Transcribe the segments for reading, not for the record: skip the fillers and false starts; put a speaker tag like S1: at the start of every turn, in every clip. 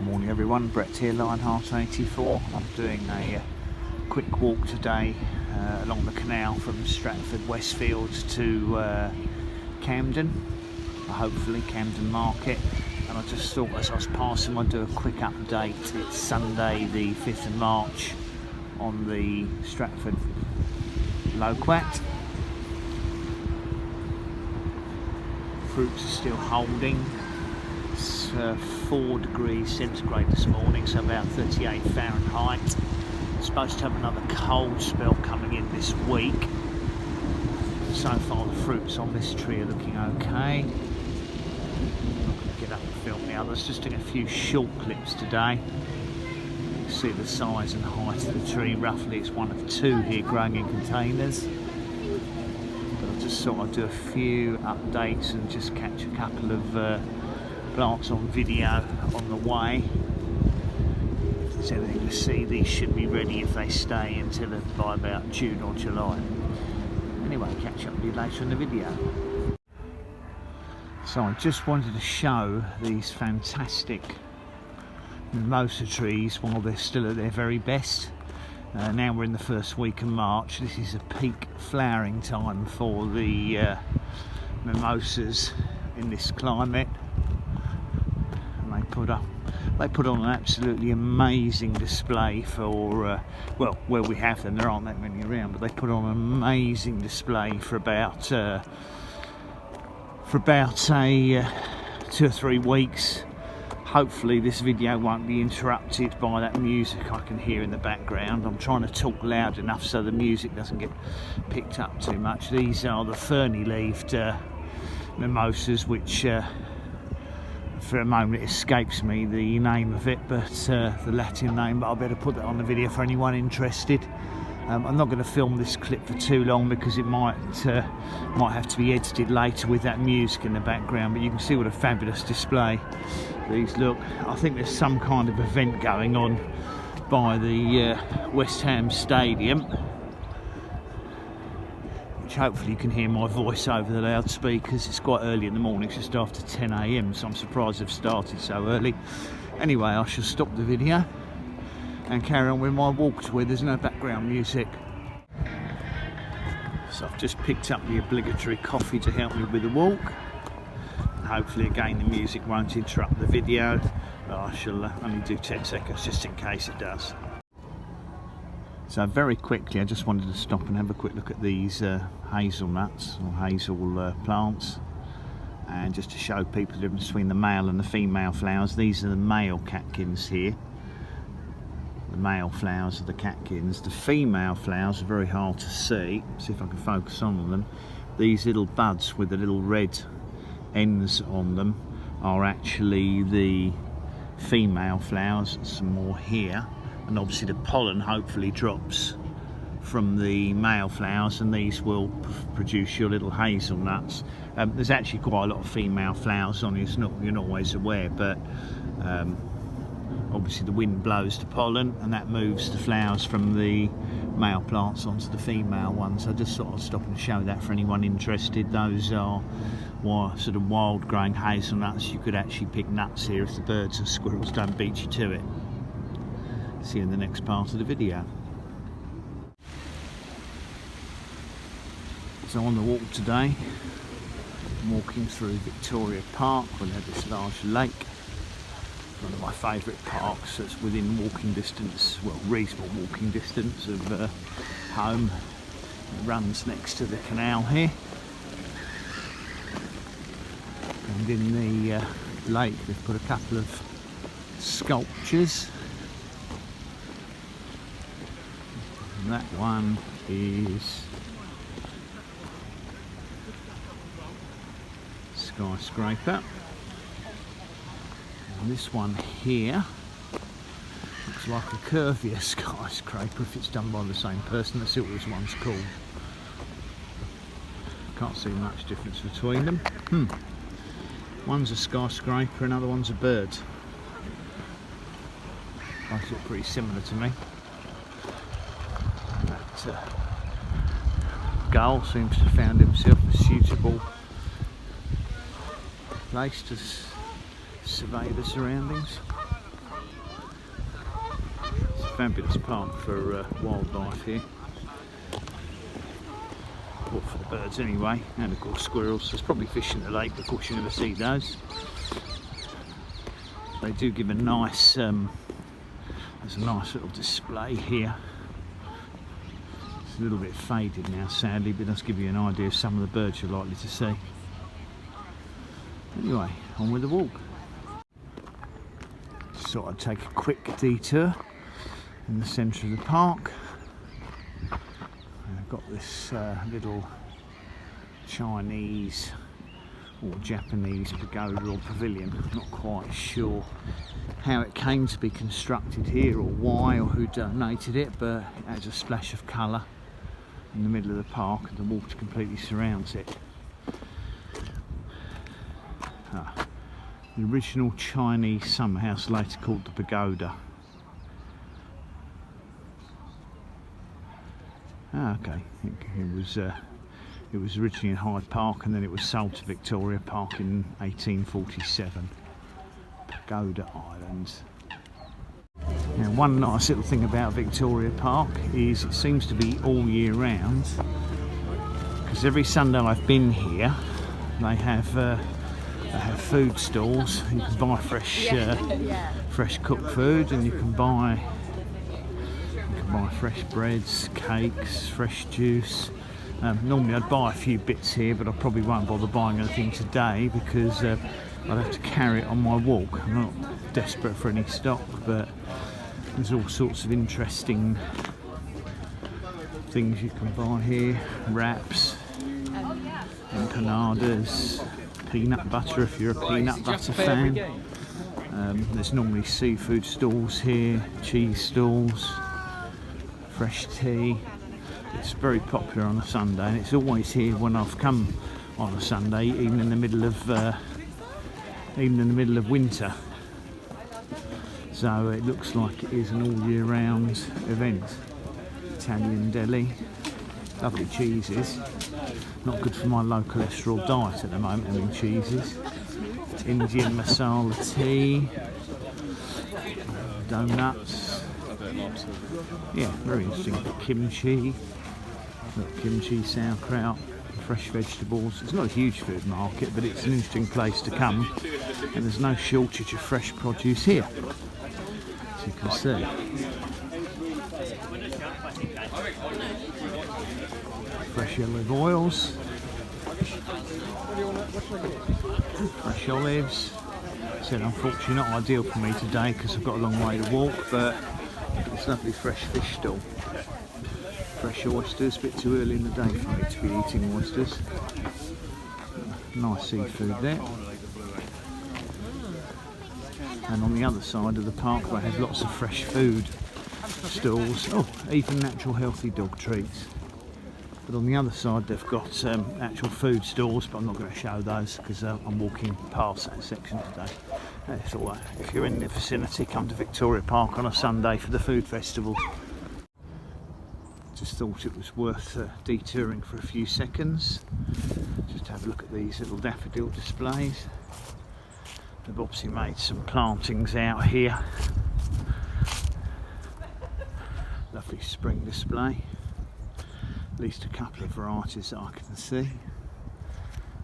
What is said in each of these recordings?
S1: Good morning everyone, Brett here, Lionheart 84. I'm doing a quick walk today along the canal from Stratford Westfield to Camden, hopefully Camden Market. And I just thought as I was passing I'd do a quick update. It's Sunday the 5th of March on the Stratford loquat. Fruits are still holding. It's 4 degrees centigrade this morning, so about 38 Fahrenheit. It's supposed to have another cold spell coming in this week. So far the fruits on this tree are looking okay. I'm not going to get up and film the others, just doing a few short clips today. You can see the size and height of the tree. Roughly it's one of 2 here growing in containers. But I just thought I'd do a few updates and just catch a couple of plants on video on the way. If there's anything to see, these should be ready if they stay until by about June or July. Anyway, catch up with you later in the video. So I just wanted to show these fantastic mimosa trees while they're still at their very best. Now we're in the first week of March. This is a peak flowering time for the mimosas in this climate. They put on an absolutely amazing display for well, where we have them, there aren't that many around, but they put on an amazing display for about 2 or 3 weeks. Hopefully this video won't be interrupted by that music I can hear in the background. I'm trying to talk loud enough so the music doesn't get picked up too much. These are the ferny-leaved mimosas, which for a moment it escapes me the name of it, but the Latin name, but I better put that on the video for anyone interested. I'm not going to film this clip for too long because it might have to be edited later with that music in the background, but you can see what a fabulous display these look. I think there's some kind of event going on by the West Ham Stadium, which hopefully you can hear my voice over the loudspeakers. It's quite early in the morning, it's just after 10 AM, so I'm surprised they've started so early. Anyway, I shall stop the video and carry on with my walk to where there's no background music. So I've just picked up the obligatory coffee to help me with the walk. And hopefully again the music won't interrupt the video, but I shall only do 10 seconds just in case it does. So very quickly I just wanted to stop and have a quick look at these hazelnuts or hazel plants, and just to show people the difference between the male and the female flowers. These are the male catkins here. The male flowers are the catkins. The female flowers are very hard to see. See if I can focus on them. These little buds with the little red ends on them are actually the female flowers. Some more here. And obviously the pollen hopefully drops from the male flowers, and these will produce your little hazelnuts. There's actually quite a lot of female flowers on here. You're not always aware, but obviously the wind blows the pollen and that moves the flowers from the male plants onto the female ones. I just thought I'd stop and show that for anyone interested. Those are sort of wild growing hazelnuts. You could actually pick nuts here if the birds and squirrels don't beat you to it. See you in the next part of the video. So on the walk today, I'm walking through Victoria Park. We'll have this large lake, one of my favourite parks that's within walking distance, well, reasonable walking distance of home. It runs next to the canal here, and in the lake they've put a couple of sculptures. And that one is skyscraper, and this one here looks like a curvier skyscraper if it's done by the same person. Let's see what this one's called. Can't see much difference between them. One's a skyscraper, another one's a bird. Both look pretty similar to me. That gull seems to have found himself a suitable place to survey the surroundings. fabulous park for wildlife here. Well, for the birds anyway, and of course squirrels. There's probably fish in the lake, but of course you never see those. They do give a nice, there's a nice little display here. It's a little bit faded now sadly, but it does give you an idea of some of the birds you're likely to see. Anyway, on with the walk. Just thought I'd take a quick detour in the centre of the park. I've got this little Chinese or Japanese pagoda or pavilion. I'm not quite sure how it came to be constructed here or why or who donated it, but it has a splash of colour in the middle of the park and the water completely surrounds it. The original Chinese summer house, later called the pagoda. Okay, it was originally in Hyde Park and then it was sold to Victoria Park in 1847. Pagoda Islands. Now, one nice little thing about Victoria Park is it seems to be all year round, because every Sunday I've been here they have food stalls. You can buy fresh cooked food, and you can buy fresh breads, cakes, fresh juice. Normally I'd buy a few bits here, but I probably won't bother buying anything today because I'd have to carry it on my walk. I'm not desperate for any stock, but there's all sorts of interesting things you can buy here. Wraps, empanadas, peanut butter if you're a peanut butter fan. There's normally seafood stalls here, cheese stalls, fresh tea. It's very popular on a Sunday, and it's always here when I've come on a Sunday, even in the middle of winter. So it looks like it is an all year round event. Italian deli, lovely cheeses. Not good for my low cholesterol diet at the moment, having cheeses. Indian masala tea, donuts. Yeah, very interesting. Kimchi, sauerkraut, fresh vegetables. It's not a huge food market, but it's an interesting place to come, and there's no shortage of fresh produce here, as you can see. Fresh olive oils, fresh olives. Said unfortunately not ideal for me today because I've got a long way to walk, but it's lovely fresh fish stall. Fresh oysters, a bit too early in the day for me to be eating oysters. Nice seafood there. And on the other side of the park they have lots of fresh food stalls. Oh, even natural healthy dog treats. But on the other side they've got actual food stalls, but I'm not going to show those because I'm walking past that section today. I thought if you're in the vicinity, come to Victoria Park on a Sunday for the food festival. Just thought it was worth detouring for a few seconds. Just have a look at these little daffodil displays. They've obviously made some plantings out here. Lovely spring display. At least a couple of varieties that I can see.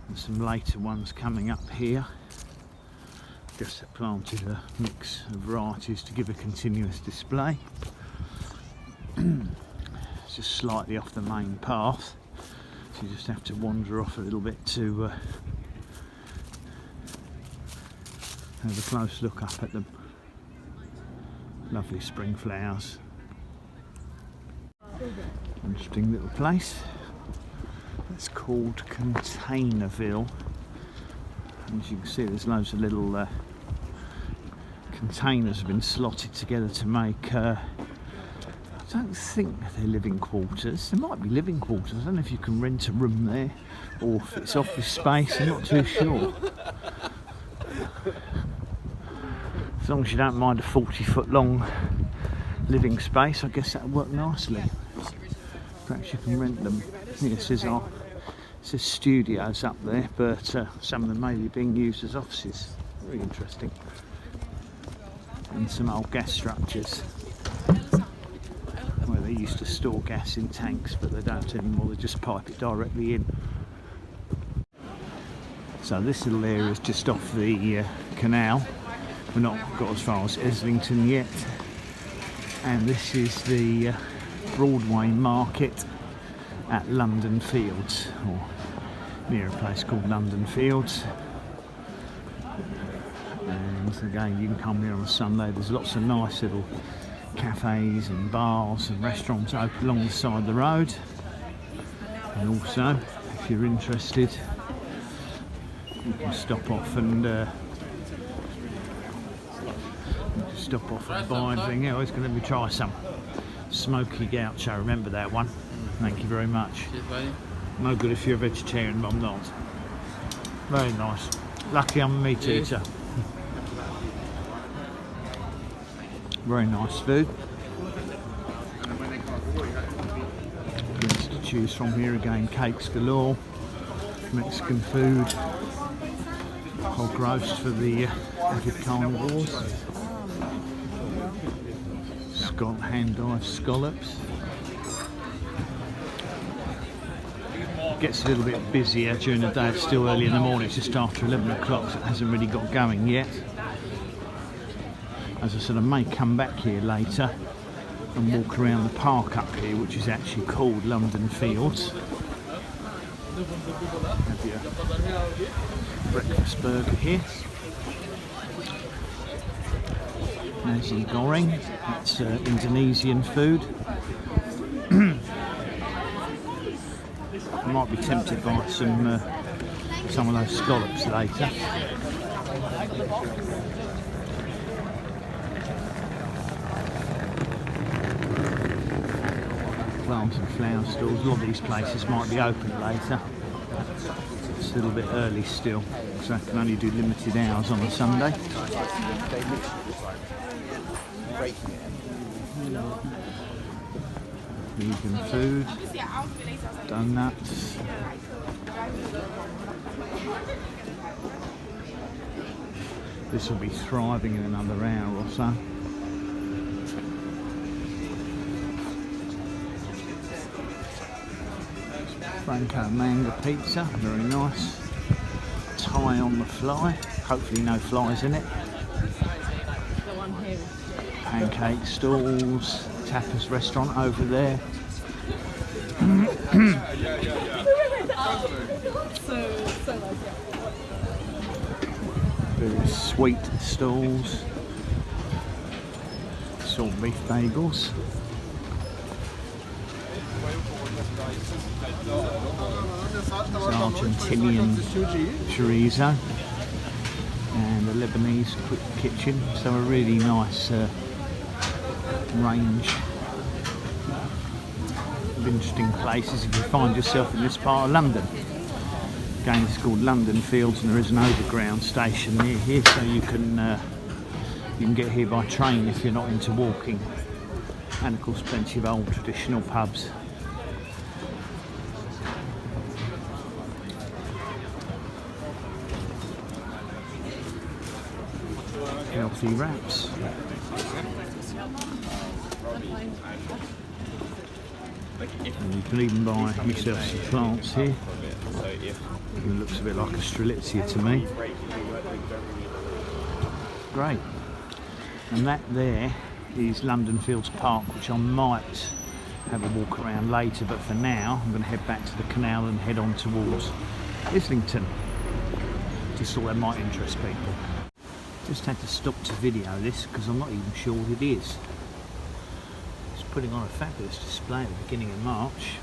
S1: And some later ones coming up here. Just planted a mix of varieties to give a continuous display. It's just slightly off the main path, so you just have to wander off a little bit to have a close look up at them. Lovely spring flowers. Interesting little place. It's called Containerville. And as you can see, there's loads of little containers have been slotted together to make I don't think they're living quarters. There might be living quarters. I don't know if you can rent a room there or if it's office space. I'm not too sure. As long as you don't mind a 40-foot long living space, I guess that would work nicely. Perhaps you can rent them. I think it says studios up there, but some of them may be being used as offices. Very interesting. And some old gas structures. They used to store gas in tanks, but they don't anymore. They just pipe it directly in. So this little area is just off the canal. We've not got as far as Islington yet. And this is the Broadway market at London Fields, or near a place called London Fields. And again, you can come here on a Sunday. There's lots of nice little cafes and bars and restaurants open along the side of the road. And also, if you're interested, you can stop off and buy anything. I was going to let me try some smoky gaucho. Remember that one? Thank you very much. No good if you're a vegetarian, but I'm not. Very nice. Lucky I'm a meat eater. Very nice food. Things to choose from here again. Cakes galore. Mexican food. Hog roast for the avid carnivores. Hand-dyed scallops. Gets a little bit busier during the day. It's still early in the morning. It's just after 11 o'clock, so it hasn't really got going yet. As I said, I may come back here later and walk around the park up here, which is actually called London Fields. Have your breakfast burger here. Nasi goreng, that's Indonesian food. I might be tempted by some of those scallops later. Plant and flower stalls. A lot of these places might be open later. It's a little bit early still, so I can only do limited hours on a Sunday. Vegan food, donuts. This will be thriving in another hour or so. Franco mango pizza, very nice. Thai on the fly, hopefully no flies in it. Pancake stalls, tapas restaurant over there. Very sweet stalls. Salt beef bagels. Argentinian chorizo and a Lebanese quick kitchen, so a really nice range of interesting places if you find yourself in this part of London. Again, it's called London Fields and there is an overground station near here, so you can get here by train if you're not into walking, and of course plenty of old traditional pubs. Healthy wraps. And you can even buy yourself some plants here. It looks a bit like a strelitzia to me. Great. And that there is London Fields Park, which I might have a walk around later, but for now I'm going to head back to the canal and head on towards Islington. Just thought that might interest people. Just had to stop to video this because I'm not even sure what it is. It's putting on a fabulous display at the beginning of March.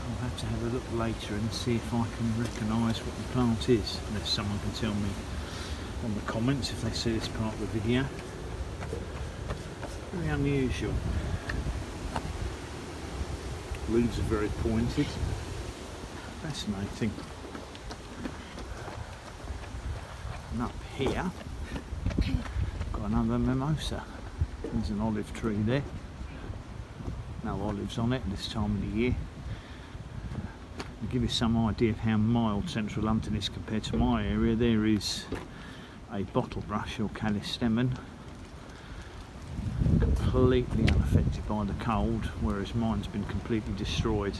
S1: I'll have to have a look later and see if I can recognise what the plant is, unless someone can tell me on the comments if they see this part of the video. Very unusual. Leaves are very pointed. Fascinating. And up here, got another mimosa. There's an olive tree there. No olives on it this time of the year. To give you some idea of how mild central London is compared to my area, there is a bottle brush or callistemon, completely unaffected by the cold, whereas mine's been completely destroyed.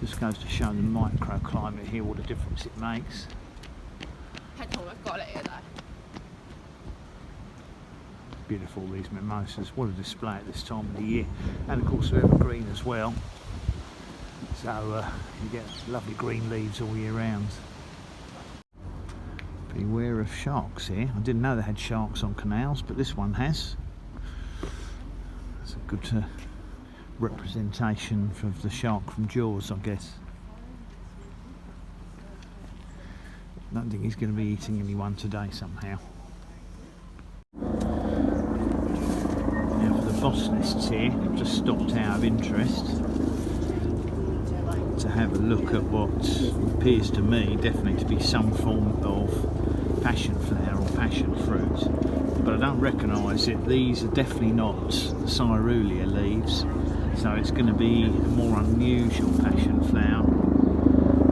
S1: Just goes to show the microclimate here, what a difference it makes. Beautiful, these mimosas. What a display at this time of the year, and of course they're evergreen as well, so you get lovely green leaves all year round. Beware of sharks here. I didn't know they had sharks on canals, but this one has. It's a good representation of the shark from Jaws, I guess. I don't think he's going to be eating anyone today somehow. Now for the boss nests here, I've just stopped out of interest to have a look at what appears to me definitely to be some form of passion flower or passion fruit, but I don't recognise it. These are definitely not Caerulea leaves, so it's going to be a more unusual passion flower,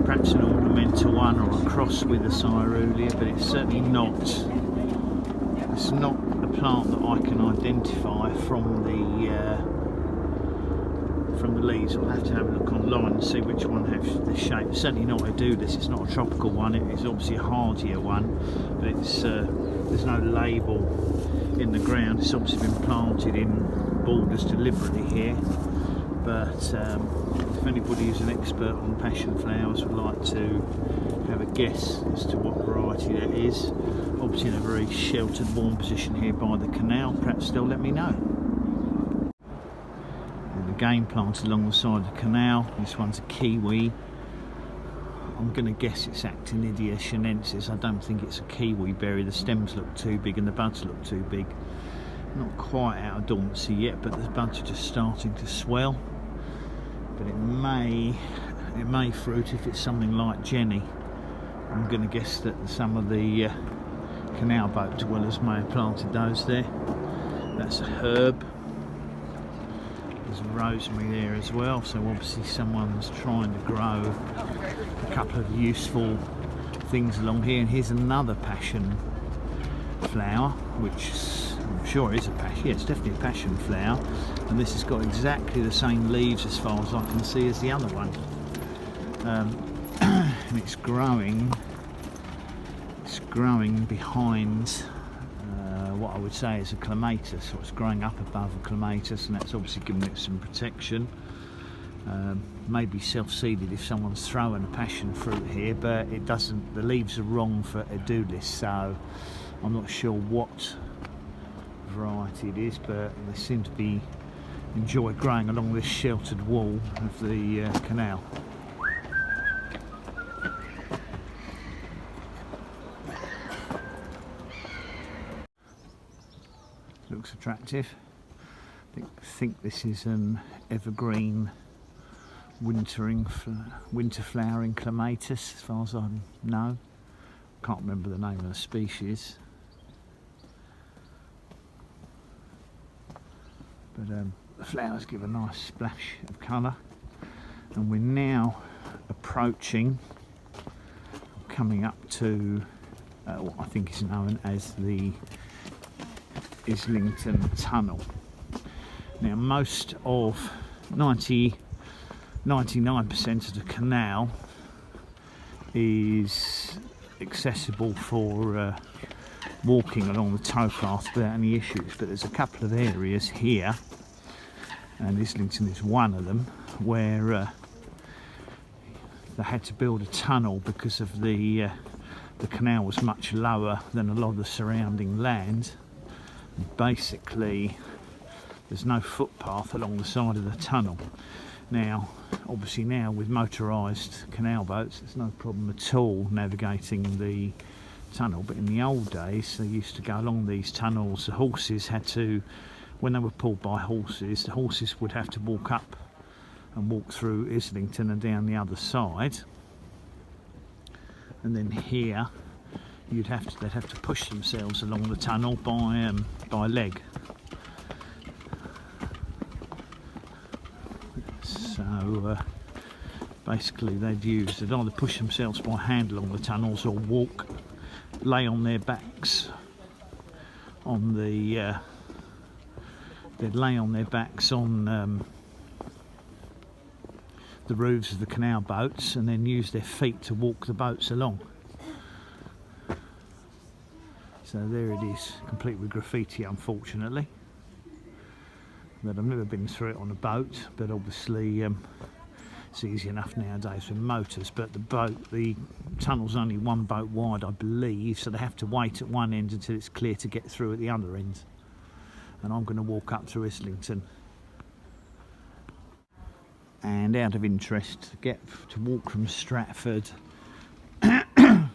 S1: perhaps an ornamental one or a cross with a Caerulea, but it's certainly not. It's not a plant that I can identify from the leaves. I'll have to have a look online and see which one has this shape. It's certainly not a Adulis. It's not a tropical one. It is obviously a hardier one, but it's there's no label in the ground. It's obviously been planted in borders deliberately here. But if anybody who's an expert on passion flowers would like to have a guess as to what variety that is, obviously in a very sheltered, warm position here by the canal, perhaps they'll let me know. Again, planted along the side of the canal. This one's a kiwi. I'm going to guess it's Actinidia chinensis. I don't think it's a kiwi berry. The stems look too big and the buds look too big. Not quite out of dormancy yet, but the buds are just starting to swell. But it may fruit if it's something like Jenny. I'm going to guess that some of the canal boat dwellers may have planted those there. That's a herb. There's rosemary there as well, so obviously someone's trying to grow a couple of useful things along here. And here's another passion flower, which I'm sure is a passion. Yeah, it's definitely a passion flower, and this has got exactly the same leaves as far as I can see as the other one. And it's growing behind what I would say is a clematis, so it's growing up above a clematis, and that's obviously giving it some protection. Maybe self-seeded if someone's throwing a passion fruit here, but it doesn't. The leaves are wrong for Adulis, so I'm not sure what variety it is, but they seem to be enjoy growing along this sheltered wall of the canal. Looks attractive. I think this is an evergreen winter flowering clematis, as far as I know. Can't remember the name of the species. But the flowers give a nice splash of colour, and we're now approaching, coming up to what I think is known as the Islington Tunnel. Now most of 99% of the canal is accessible for walking along the towpath without any issues, but there's a couple of areas here, and Islington is one of them, where they had to build a tunnel because of the canal was much lower than a lot of the surrounding land. Basically there's no footpath along the side of the tunnel. Now obviously now with motorised canal boats there's no problem at all navigating the tunnel, but in the old days they used to go along these tunnels. The horses had to, when they were pulled by horses, the horses would have to walk up and walk through Islington and down the other side, and then here they'd have to push themselves along the tunnel by leg. So basically they'd either push themselves by hand along the tunnels or lay on their backs on the they'd lay on their backs on the roofs of the canal boats and then use their feet to walk the boats along. So there it is, complete with graffiti, unfortunately. But I've never been through it on a boat, but obviously it's easy enough nowadays with motors. But the tunnel's only one boat wide, I believe, so they have to wait at one end until it's clear to get through at the other end. And I'm going to walk up through Islington. And out of interest, to walk from Stratford,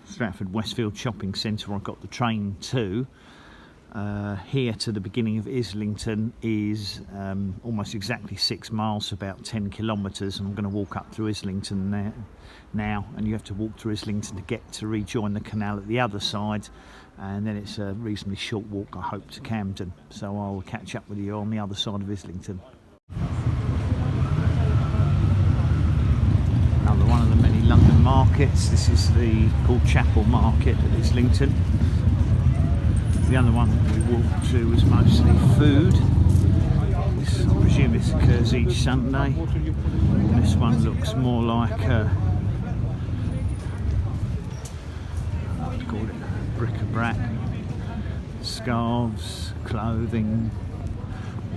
S1: Stratford Westfield Shopping Centre, I got the train to. Here to the beginning of Islington is almost exactly 6 miles, about 10 kilometres. I'm going to walk up through Islington now, and you have to walk through Islington to get to rejoin the canal at the other side, and then it's a reasonably short walk, I hope, to Camden. So I'll catch up with you on the other side of Islington. Another one of the many London markets. This is the called Chapel Market at Islington. The other one that we walked to was mostly food. I presume this occurs each Sunday. And this one looks more like I'd call it bric-a-brac. Scarves, clothing,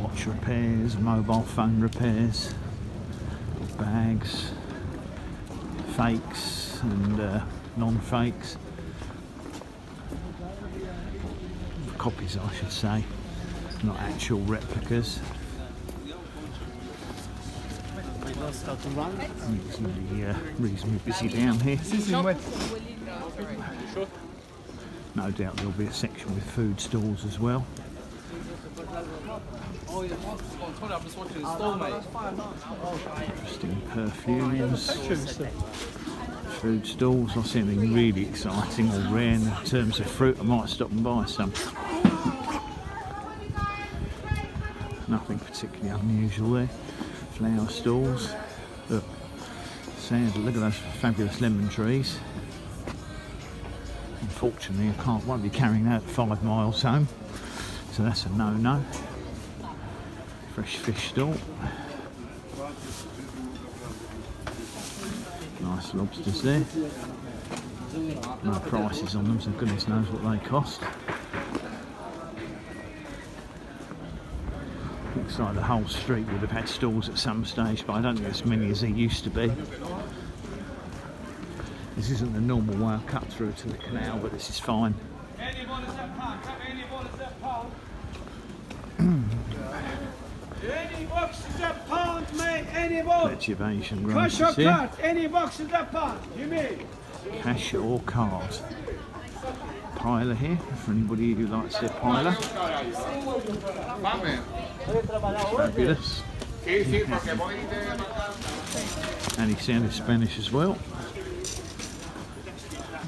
S1: watch repairs, mobile phone repairs, bags, fakes and non-fakes. Copies, I should say, not actual replicas. It's really reasonably busy down here. No doubt there'll be a section with food stalls as well. Interesting perfumes, food stalls. I see anything really exciting or rare in terms of fruit, I might stop and buy some. Nothing particularly unusual there. Flower stalls. Look, sandal. Look at those fabulous lemon trees. Unfortunately, won't be carrying that 5 miles home, so that's a no-no. Fresh fish stall. Nice lobsters there. No prices on them, so goodness knows what they cost. Looks like the whole street would have had stalls at some stage, but I don't think as many as there used to be. This isn't the normal way I cut through to the canal, but this is fine.
S2: Any box is a pound, mate. Any box.
S1: Plenty of Asian grocers
S2: Cash or
S1: here.
S2: card? Any box is a pound. You mean?
S1: Cash or card. Piler here, for anybody who likes their piler. Fabulous. And he sounded Spanish as well.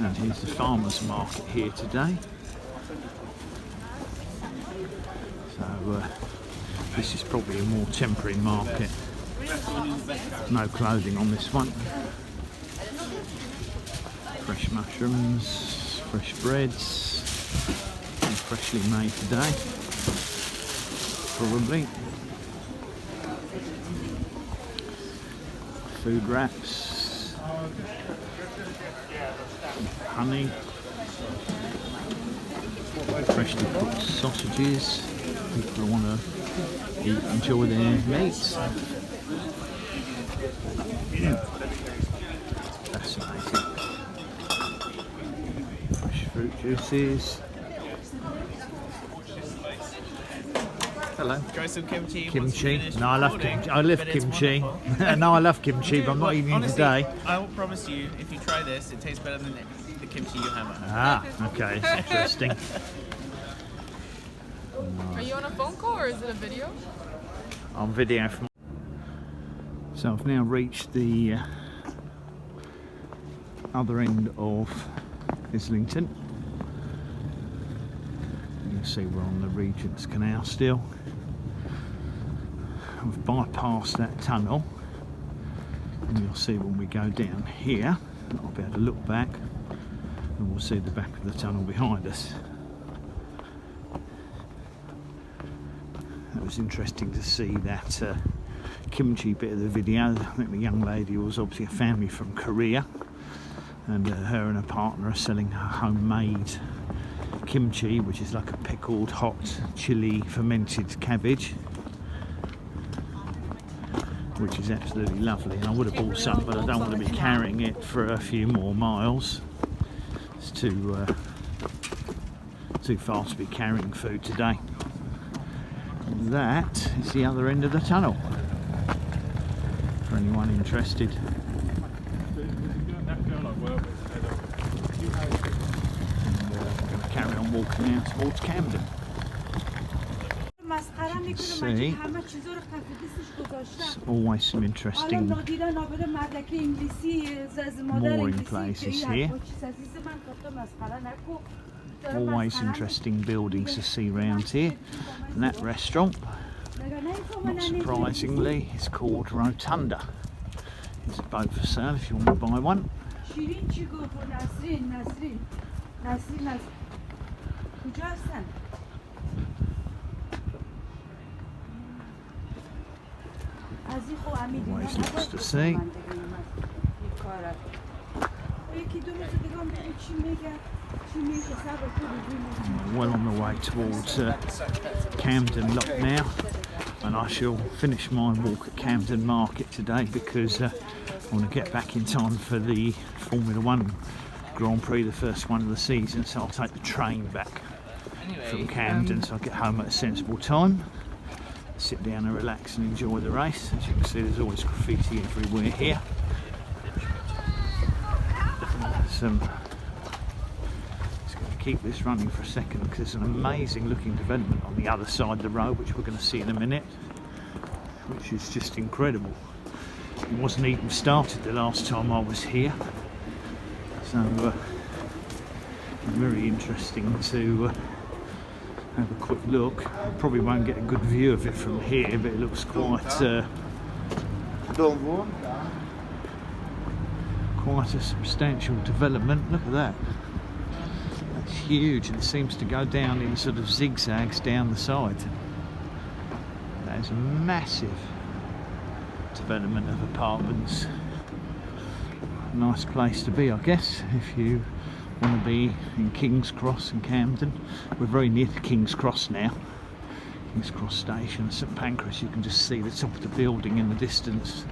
S1: And here's the farmers market here today. So this is probably a more temporary market. No clothing on this one. Fresh mushrooms, fresh breads, and freshly made today, probably. Food wraps, honey, freshly cooked sausages. People want to enjoy their meats. Fascinating. Fresh fruit juices. Hello.
S3: Try some kimchi.
S1: Kimchi. No, I love kimchi. I love kimchi. No, I love kimchi, but I'm not eating it today.
S3: I will promise you, if you try this, it tastes better than the kimchi you have at home.
S1: Ah, okay, it's interesting.
S4: Are you on a phone call or is it a video?
S1: On video. So I've now reached the other end of Islington. You can see we're on the Regents Canal still. We've bypassed that tunnel, and you'll see when we go down here, I'll be able to look back and we'll see the back of the tunnel behind us. it was interesting to see that kimchi bit of the video. I think the young lady was obviously a family from Korea, and her and her partner are selling her homemade kimchi, which is like a pickled hot chili fermented cabbage, which is absolutely lovely. And I would have bought some, but I don't want to be carrying it for a few more miles. It's too far to be carrying food today. That is the other end of the tunnel, for anyone interested. We're going to carry on walking out towards Camden. See, there's always some interesting mooring places here. Always interesting buildings to see around here. And that restaurant, not surprisingly, is called Rotunda. There's a boat for sale if you want to buy one. Always lots to see. Well on the way towards Camden Lock now, and I shall finish my walk at Camden Market today because I want to get back in time for the Formula 1 Grand Prix, the first one of the season, so I'll take the train back from Camden so I get home at a sensible time, sit down and relax and enjoy the race. As you can see, there's always graffiti everywhere here. Just going to keep this running for a second because there's an amazing looking development on the other side of the road, which we're going to see in a minute, which is just incredible. It wasn't even started the last time I was here, so very interesting to have a quick look. I probably won't get a good view of it from here, but it looks quite quite a substantial development. Look at that. That's huge, and it seems to go down in sort of zigzags down the side. That is a massive development of apartments. Nice place to be, I guess, if you want to be in King's Cross and Camden. We're very near to King's Cross now. King's Cross Station, St Pancras. You can just see the top of the building in the distance.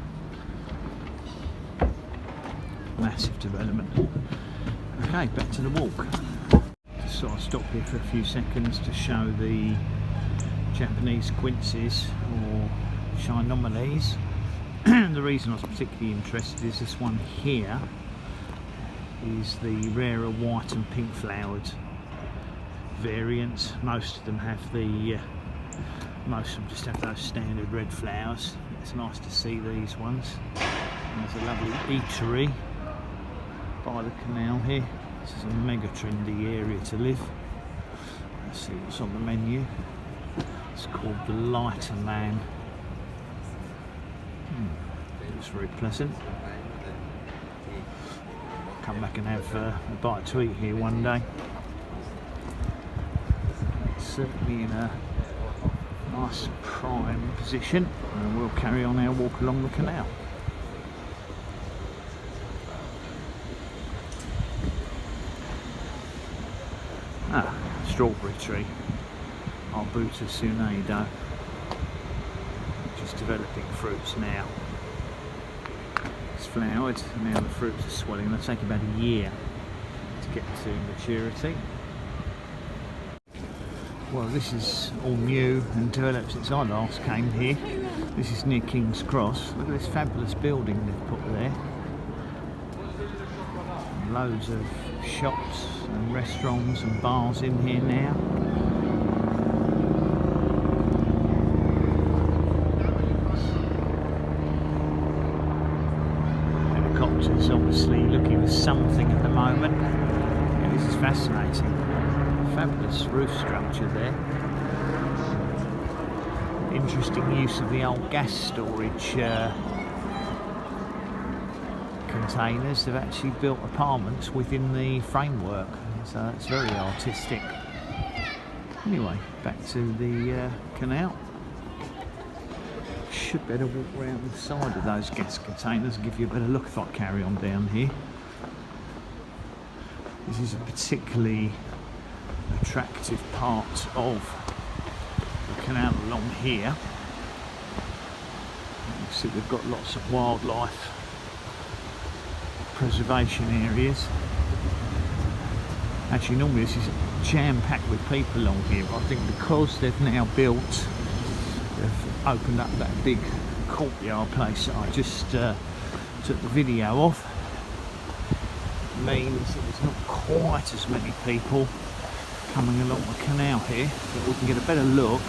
S1: Massive development. Okay, back to the walk. Just sort of stop here for a few seconds to show the Japanese quinces or shinomiles. The reason I was particularly interested is this one here is the rarer white and pink flowered variants. Most of them have most of them just have those standard red flowers. It's nice to see these ones. And there's a lovely eatery by the canal here. This is a mega trendy area to live. Let's see what's on the menu. It's called the Lighter Man. Looks very pleasant. Come back and have a bite to eat here one day. It's certainly in a nice prime position, and we'll carry on our walk along the canal. Strawberry tree, Arbutus sunedo, just developing fruits now. It's flowered, now the fruits are swelling. They'll take about a year to get to maturity. Well, this is all new and developed since I last came here. This is near King's Cross. Look at this fabulous building they've put there. Loads of shops and restaurants and bars in here now. Helicopters obviously looking for something at the moment. Yeah, this is fascinating. Fabulous roof structure there. Interesting use of the old gas storage containers. They've actually built apartments within the framework, so it's very artistic. Anyway, back to the canal. should better walk around the side of those gas containers and give you a better look if I carry on down here. This is a particularly attractive part of the canal along here. You see we've got lots of wildlife preservation areas. Actually, normally this is jam-packed with people along here, but I think because they've now built, they've opened up that big courtyard place that I just took the video of, means that there's not quite as many people coming along the canal here, but we can get a better look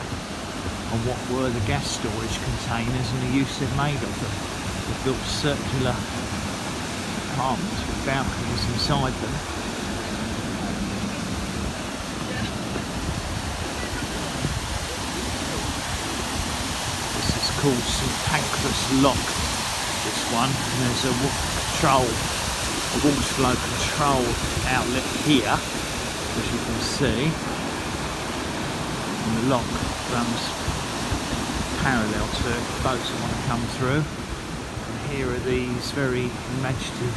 S1: on what were the gas storage containers and the use they've made of them. They've built circular apartments with balconies inside them. This is called St Pancras Lock, this one, and there's a water flow control outlet here, as you can see, and the lock runs parallel to boats that want to come through. And here are these very imaginative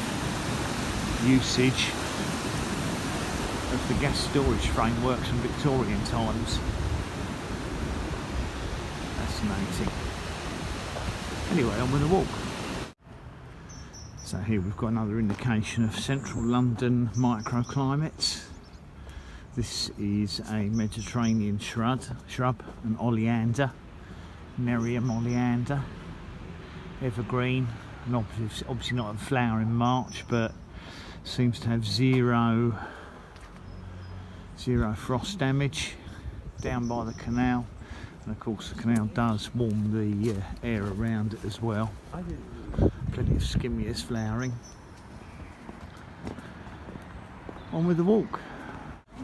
S1: usage of the gas storage frameworks from Victorian times. Fascinating. Anyway, on with the walk. So here we've got another indication of central London microclimates. This is a Mediterranean shrub, an oleander, Nerium oleander, evergreen, and obviously not a flower in March, but seems to have zero frost damage down by the canal, and of course the canal does warm the air around it as well. Plenty of skimmias flowering. On with the walk.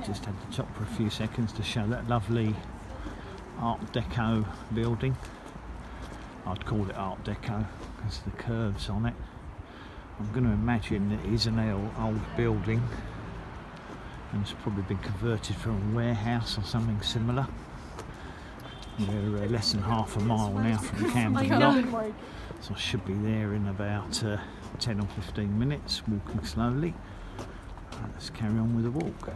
S1: Just had to stop for a few seconds to show that lovely Art Deco building. I'd call it Art Deco because of the curves on it. I'm going to imagine it is an old building and it's probably been converted from a warehouse or something similar. We're less than half a mile now from the Camden lock, so I should be there in about 10 or 15 minutes, walking slowly. Let's carry on with the walk.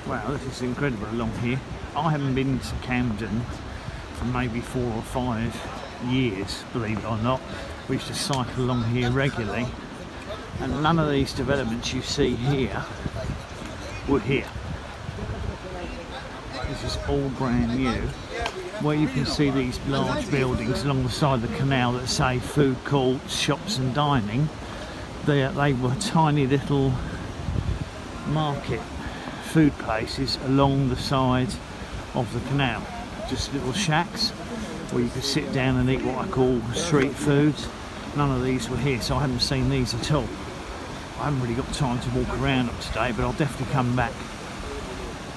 S1: Wow, this is incredible along here. I haven't been to Camden for maybe 4 or 5 years, believe it or not. We used to cycle along here regularly, and none of these developments you see here were here. This is all brand new. Where you can see these large buildings along the side of the canal that say food courts, shops and dining, they were tiny little market food places along the side of the canal. Just little shacks where you could sit down and eat what I call street foods. None of these were here, so I haven't seen these at all. I haven't really got time to walk around them today, but I'll definitely come back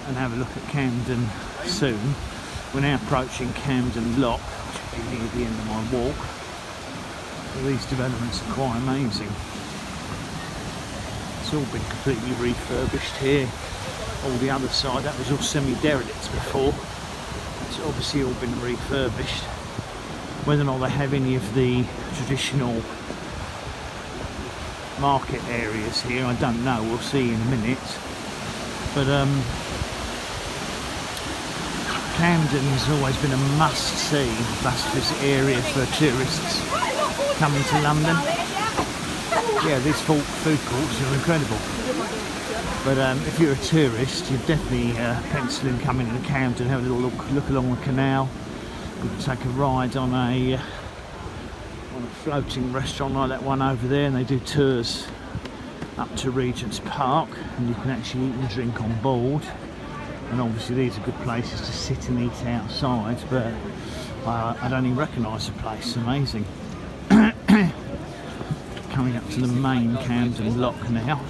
S1: and have a look at Camden soon. We're now approaching Camden Lock, which will be near the end of my walk. Well, these developments are quite amazing. It's all been completely refurbished here. All the other side, that was all semi-derelict before. It's obviously all been refurbished. Whether or not they have any of the traditional market areas here, I don't know. We'll see in a minute. But Camden has always been a must-see, must-visit area for tourists coming to London. Yeah, these food courts are incredible. But if you're a tourist, you'd definitely pencil in coming to Camden, have a little look along the canal. You can take a ride on a floating restaurant like that one over there, and they do tours up to Regents Park, and you can actually eat and drink on board. And obviously these are good places to sit and eat outside, but I don't even recognise the place. It's amazing. Coming up to the main Camden Lock now.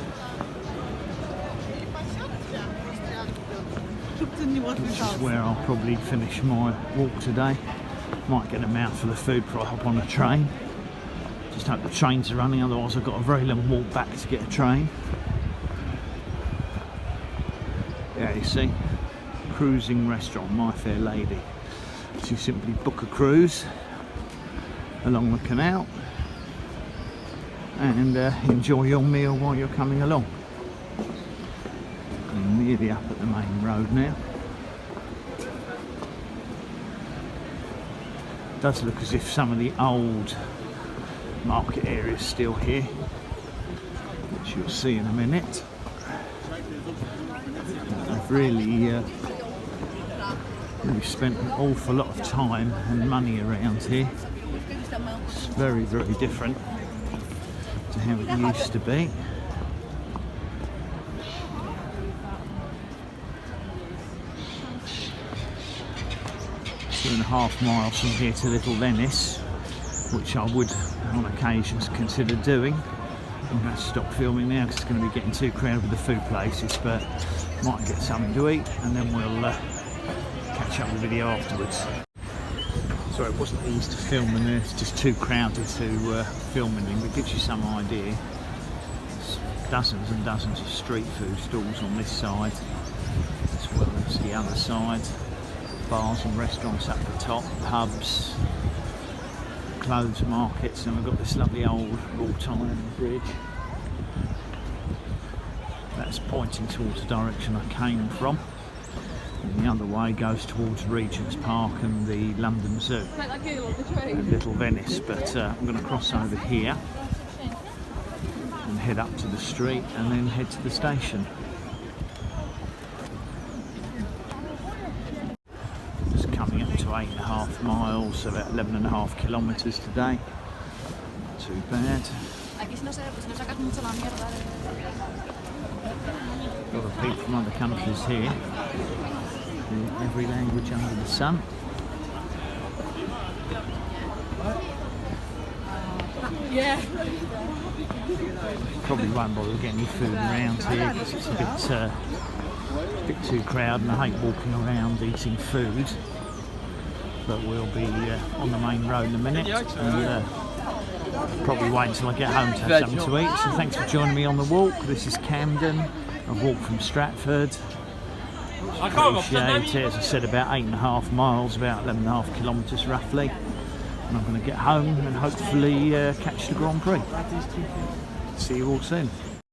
S1: Which is where I'll probably finish my walk today. Might get a mouthful of food before I hop on a train. Just hope the trains are running, otherwise I've got a very long walk back to get a train. Yeah, you see, cruising restaurant, My Fair Lady. So you simply book a cruise along the canal and enjoy your meal while you're coming along. I'm nearly up at the main road now. It does look as if some of the old market area is still here, which you'll see in a minute. I've really spent an awful lot of time and money around here. It's very, very different to how it used to be. 2.5 miles from here to Little Venice, which I would on occasions consider doing. I'm going to stop filming now because it's going to be getting too crowded with the food places, but might get something to eat and then we'll catch up with the video afterwards. Sorry, it wasn't easy to film in there, it's just too crowded to film in, but it gives you some idea. There's dozens and dozens of street food stalls on this side, as well as the other side. Bars and restaurants up the top, pubs, clothes markets, and we've got this lovely old wrought iron bridge. That's pointing towards the direction I came from. And the other way goes towards Regents Park and the London Zoo and Little Venice, but I'm going to cross over here and head up to the street and then head to the station. Just coming up to 8.5 miles, about 11.5 kilometres today. Not too bad. A lot of people from other countries here. Every language under the sun.
S4: Yeah.
S1: Probably won't bother getting any food around here because it's a bit too crowded, and I hate walking around eating food. But we'll be on the main road in a minute, and probably wait until I get home to have something to eat. So thanks for joining me on the walk. This is Camden. I've walked from Stratford. Appreciate it. As I said, about 8.5 miles, about 11.5 kilometres roughly. And I'm going to get home and hopefully catch the Grand Prix. See you all soon.